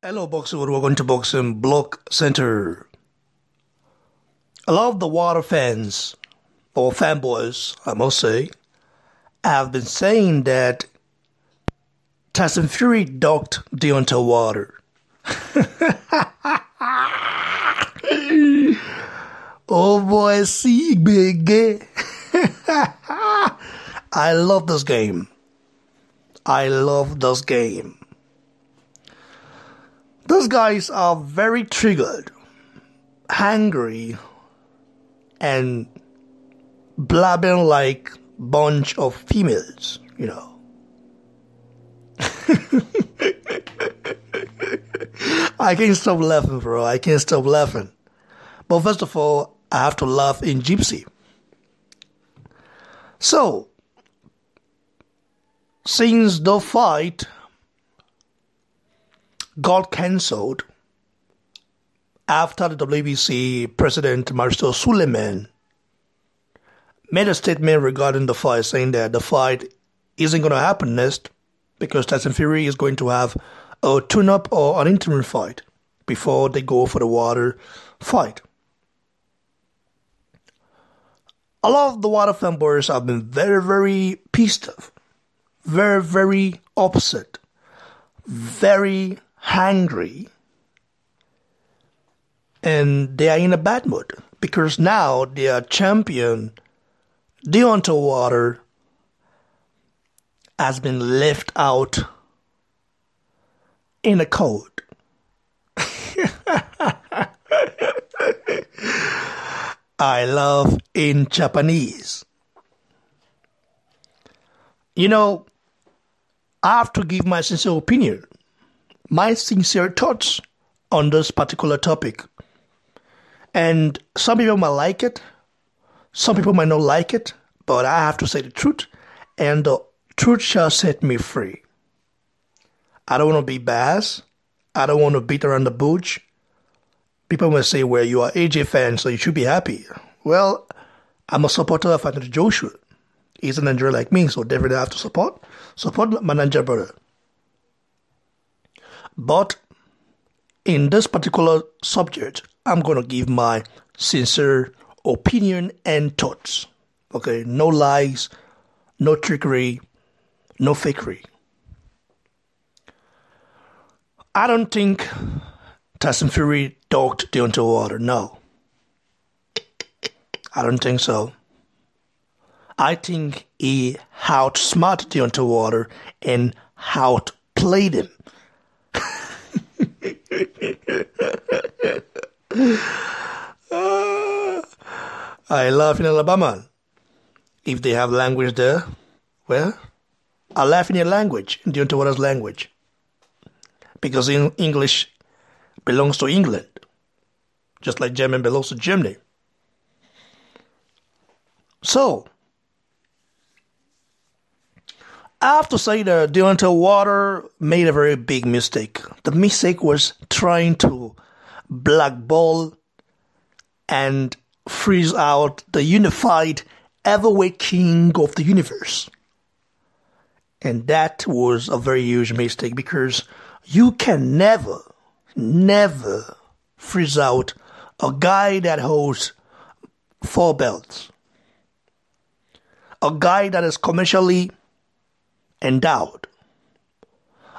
Hello, Boxing. Welcome to Boxing Block Center. A lot of the Water fans, or fanboys, I must say, have been saying that Tyson Fury docked Deontay Water. Oh boy, see, big. I love this game. Those guys are very triggered, hungry, and blabbing like bunch of females, you know. I can't stop laughing, bro. I can't stop laughing. But first of all, I have to laugh in Gypsy. So, since the fight got cancelled after the WBC president Marcel Suleiman made a statement regarding the fight, saying that the fight isn't going to happen next because Tyson Fury is going to have a tune-up or an interim fight before they go for the Water fight. A lot of the Water fanboys have been very, very pissed off, very, very upset, very hungry, and they are in a bad mood because now their champion Deontay Water has been left out in the cold. I love in Japanese. You know, I have to give my sincere opinion, my sincere thoughts on this particular topic. And some people might like it, some people might not like it, but I have to say the truth, and the truth shall set me free. I don't want to be biased. I don't want to beat around the bush. People may say, well, you are AJ fan, so you should be happy. Well, I'm a supporter of Anthony Joshua. He's a Nigerian like me, so definitely I have to support my Nigerian brother. But in this particular subject, I'm going to give my sincere opinion and thoughts. Okay, no lies, no trickery, no fakery. I don't think Tyson Fury docked Deontay Water. No. I don't think so. I think he outsmarted Deontay Water and outplayed him. I laugh in Alabama. If they have language there, well, I laugh in your language, in Deontay Water's language. Because English belongs to England, just like German belongs to Germany. So, I have to say that Deontay Water made a very big mistake. The mistake was trying to blackball and freeze out the unified heavyweight king of the universe. And that was a very huge mistake because you can never freeze out a guy that holds 4 belts. A guy that is commercially endowed.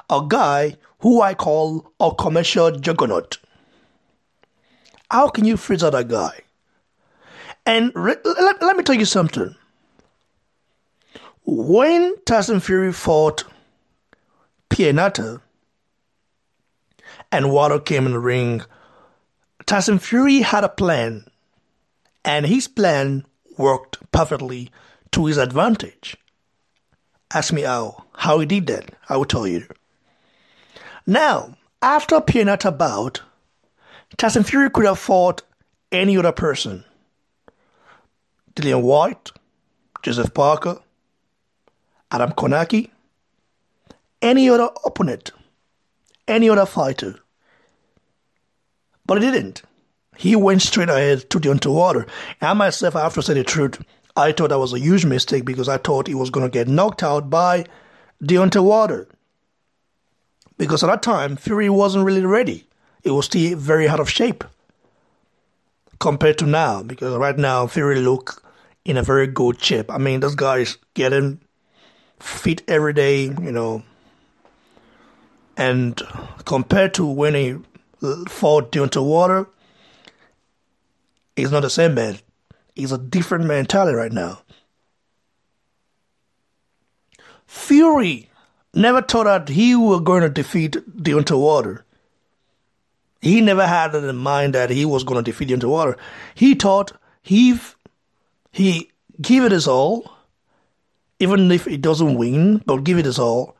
A guy who I call a commercial juggernaut. How can you freeze out a guy? And let me tell you something. When Tyson Fury fought Pianata and Water came in the ring, Tyson Fury had a plan, and his plan worked perfectly to his advantage. Ask me how he did that. I will tell you. Now, after Pianata bout, Tyson Fury could have fought any other person. Whyte, Joseph Parker, Adam Konaki, any other opponent, any other fighter. But he didn't. He went straight ahead to Deontay Water. And myself, I have to say the truth, I thought that was a huge mistake because I thought he was going to get knocked out by Deontay Water. Because at that time, Fury wasn't really ready. He was still very out of shape compared to now. Because right now, Fury look in a very good shape. I mean, this guy is getting fit every day, you know. And compared to when he fought Deontay Wilder, he's not the same man. He's a different mentality right now. Fury never thought that he was going to defeat Deontay Wilder. He never had it in mind that he was going to defeat Deontay Wilder. He thought he give it his all, even if he doesn't win, but give it his all.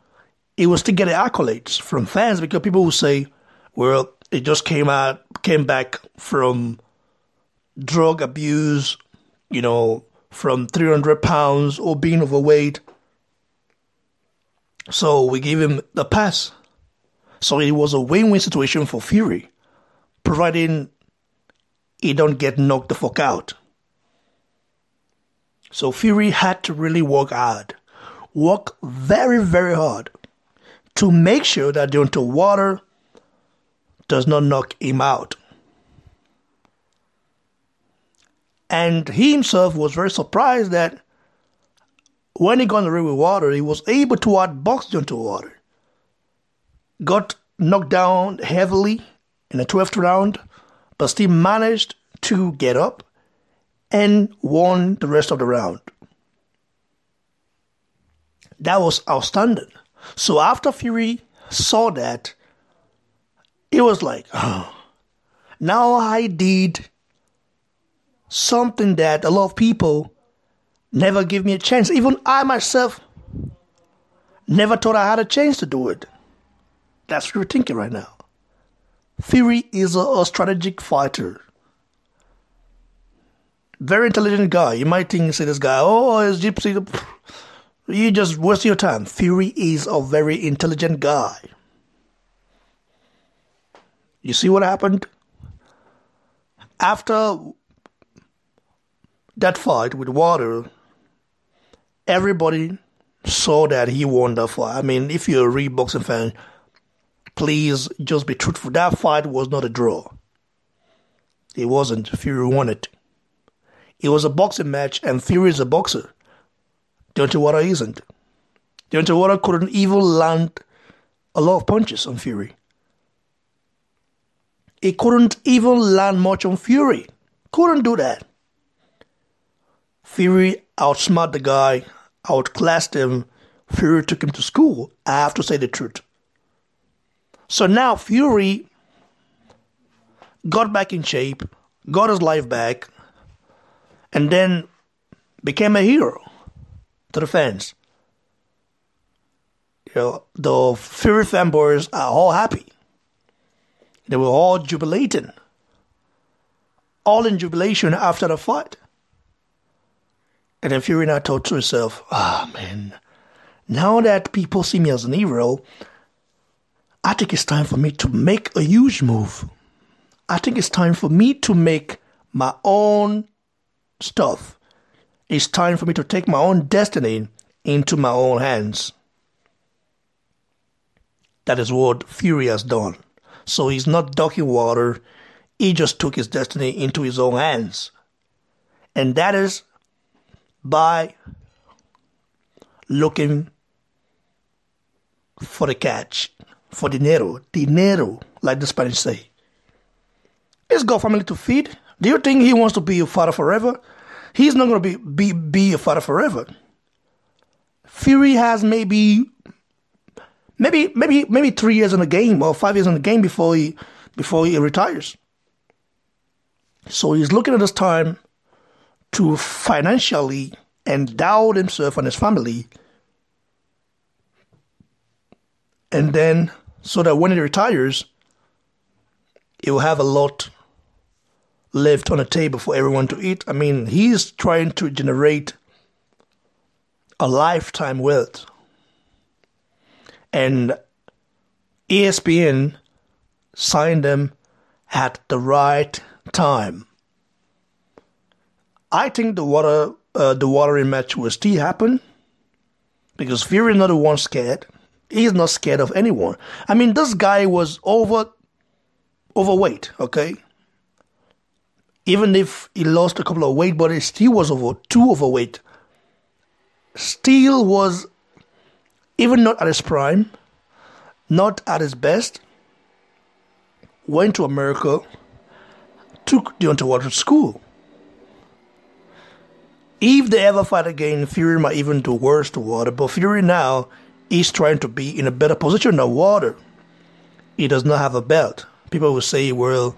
He will still get accolades from fans because people will say, well, he just came back from drug abuse, you know, from 300 pounds or being overweight. So we give him the pass. So it was a win-win situation for Fury, providing he don't get knocked the fuck out. So Fury had to really work hard. Work very, very hard to make sure that Deontay Wilder does not knock him out. And he himself was very surprised that when he got in the ring with Wilder, he was able to outbox Deontay Wilder. Got knocked down heavily in the 12th round, but still managed to get up and won the rest of the round. That was outstanding. So after Fury saw that, it was like, oh, now I did something that a lot of people never give me a chance. Even I myself never thought I had a chance to do it. That's what we're thinking right now. Fury is a strategic fighter. Very intelligent guy. You might think, say this guy, oh, it's gypsy. You just waste your time. Fury is a very intelligent guy. You see what happened? After that fight with Wilder, everybody saw that he won that fight. I mean, if you're a real boxing fan, please just be truthful. That fight was not a draw. It wasn't. Fury won it. It was a boxing match, and Fury is a boxer. Deontay Wilder isn't. Deontay Wilder couldn't even land a lot of punches on Fury. He couldn't even land much on Fury. Couldn't do that. Fury outsmarted the guy, outclassed him. Fury took him to school. I have to say the truth. So now Fury got back in shape, got his life back, and then became a hero to the fans. You know, the Fury fanboys are all happy. They were all jubilating. All in jubilation after the fight. And then Fury now thought to himself, man, now that people see me as an hero, I think it's time for me to make a huge move. I think it's time for me to make my own stuff. It's time for me to take my own destiny into my own hands. That is what Fury has done. So he's not ducking Wilder. He just took his destiny into his own hands. And that is by looking for the catch, for dinero, like the Spanish say. He's got family to feed. Do you think he wants to be a father forever? He's not going to be a father forever. Fury has maybe 3 years in the game or 5 years in the game before he retires. So he's looking at this time to financially endow himself and his family, and then so that when he retires, he will have a lot left on the table for everyone to eat. I mean, he's trying to generate a lifetime wealth. And ESPN signed him at the right time. I think the Wilder rematch will still happen because Fury is not the one scared. He's not scared of anyone. I mean, this guy was overweight, okay? Even if he lost a couple of weight, but he still was too overweight. Still was, even not at his prime, not at his best, went to America, took Deontay Wilder to school. If they ever fight again, Fury might even do worse to Wilder, but Fury now is trying to be in a better position than Wilder. He does not have a belt. People will say, well,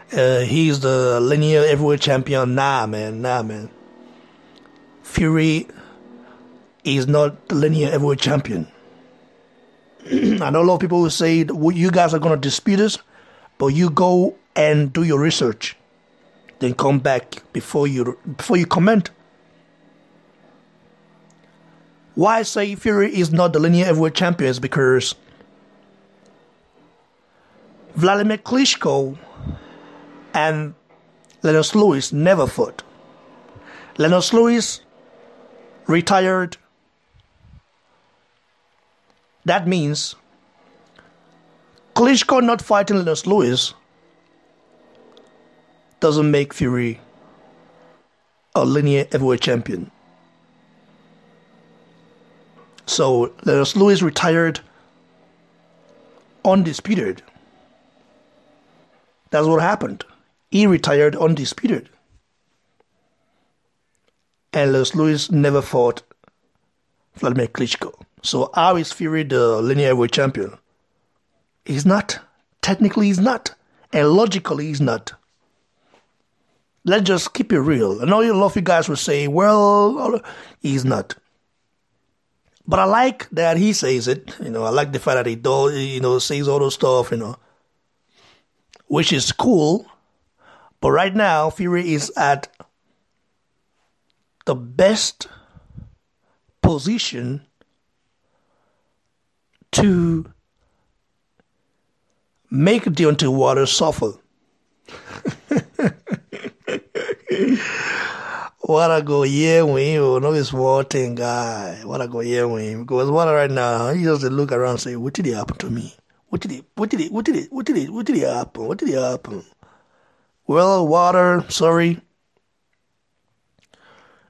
he's the linear heavyweight champion. Nah, man. Fury is not the linear heavyweight champion. I know a lot of people will say, you guys are going to dispute this, but you go and do your research. Then come back before you comment. Why I say Fury is not the linear heavyweight champion is because Vladimir Klitschko and Lennox Lewis never fought. Lennox Lewis retired. That means Klitschko not fighting Lennox Lewis doesn't make Fury a linear heavyweight champion. So Lennox Lewis retired undisputed. That's what happened. He retired undisputed. And Lennox Lewis never fought Vladimir Klitschko. So how is Fury the linear heavyweight champion? He's not. Technically he's not. And logically he's not. Let's just keep it real. I know a lot of you guys will say, well, he's not. But I like that he says it. I like the fact that he does, says all those stuff, which is cool. But right now, Fury is at the best position to make Deontay Wilder suffer. What I go yeah with him, no small thing guy. What I go yeah with him. Because Wilder right now, he just look around and say, what did it happen to me? What did it happen? What did it happen? Well, Wilder, sorry.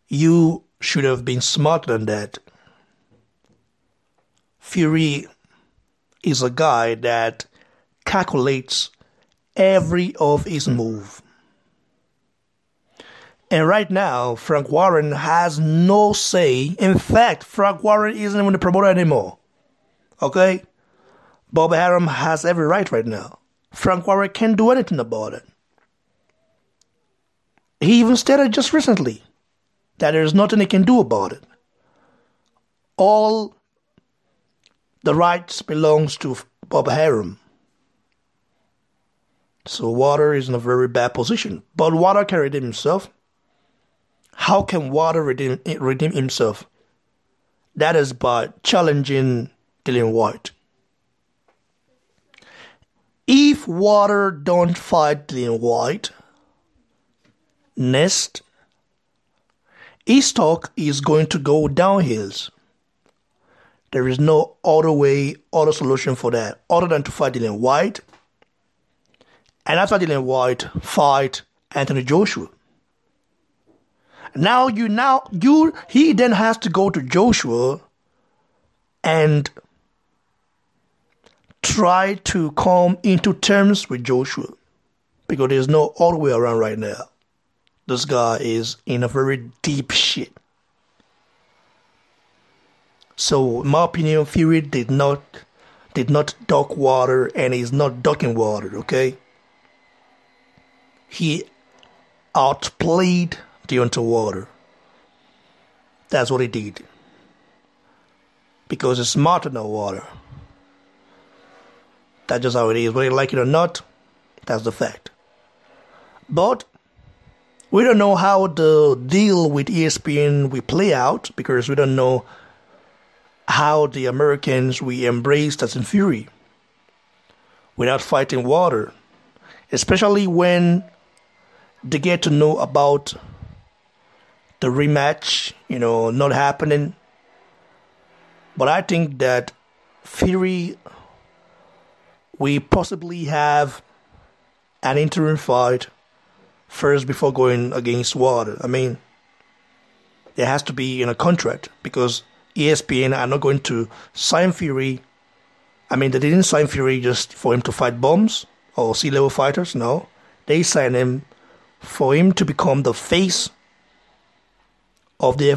You should have been smarter than that. Fury is a guy that calculates every of his move. And right now, Frank Warren has no say. In fact, Frank Warren isn't even the promoter anymore. Okay? Bob Arum has every right now. Frank Warren can't do anything about it. He even stated just recently that there's nothing he can do about it. All the rights belongs to Bob Arum. So Wilder is in a very bad position. But Wilder can redeem himself. How can Wilder redeem himself? That is by challenging Dillian Whyte. If Wilder don't fight Dillian Whyte, next, his stock is going to go downhills. There is no other solution for that other than to fight Dillian Whyte. And after Dillian Whyte, fight Anthony Joshua. Now he then has to go to Joshua and try to come into terms with Joshua, because there's no other way around right now. This guy is in a very deep shit. So in my opinion, Fury did not duck Wilder, and he's not ducking Wilder, okay? He outplayed Deontay Wilder. That's what he did. Because he's smarter than Wilder. That's just how it is. Whether you like it or not, that's the fact. But we don't know how the deal with ESPN will play out, because we don't know how the Americans will embrace Tyson Fury without fighting Wilder. Especially when they get to know about the rematch, not happening. But I think that Fury we possibly have an interim fight first before going against Whyte. I mean, there has to be in a contract because ESPN are not going to sign Fury. I mean, they didn't sign Fury just for him to fight bombs or sea-level fighters. No, they signed him for him to become the face of the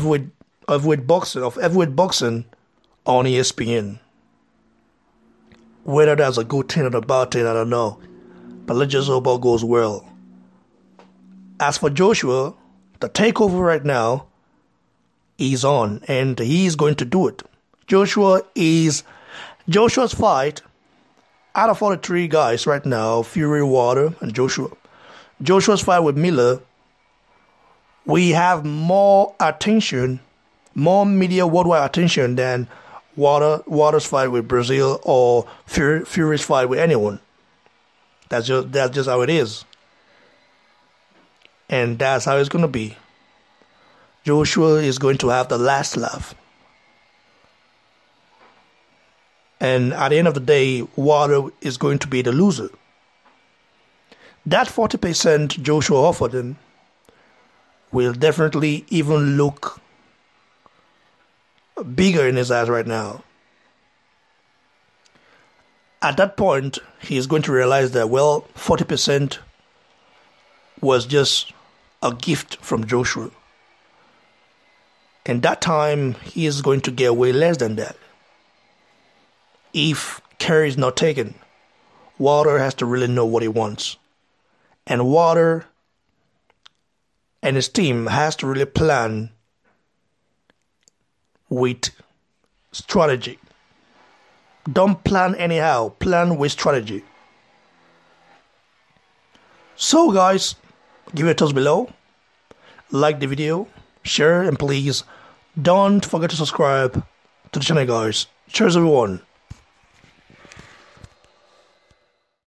heavyweight boxing on ESPN. Whether that's a good thing or a bad thing, I don't know. But let's just hope all goes well. As for Joshua, the takeover right now is on, and he's going to do it. Joshua's fight, out of all the three guys right now, Fury, Whyte, and Joshua's fight with Miller, we have more attention, more media worldwide attention than Whyte's fight with Brazil or Fury's fight with anyone. That's just how it is. And that's how it's going to be. Joshua is going to have the last laugh. And at the end of the day, Whyte is going to be the loser. That 40% Joshua offered him will definitely even look bigger in his eyes right now. At that point, he is going to realize that, well, 40% was just a gift from Joshua. And that time, he is going to get way less than that. If care is not taken, Whyte has to really know what he wants. And Whyte and his team has to really plan with strategy. Don't plan anyhow, plan with strategy. So guys, give it a thumbs below, like the video, share, and please don't forget to subscribe to the channel guys. Cheers everyone.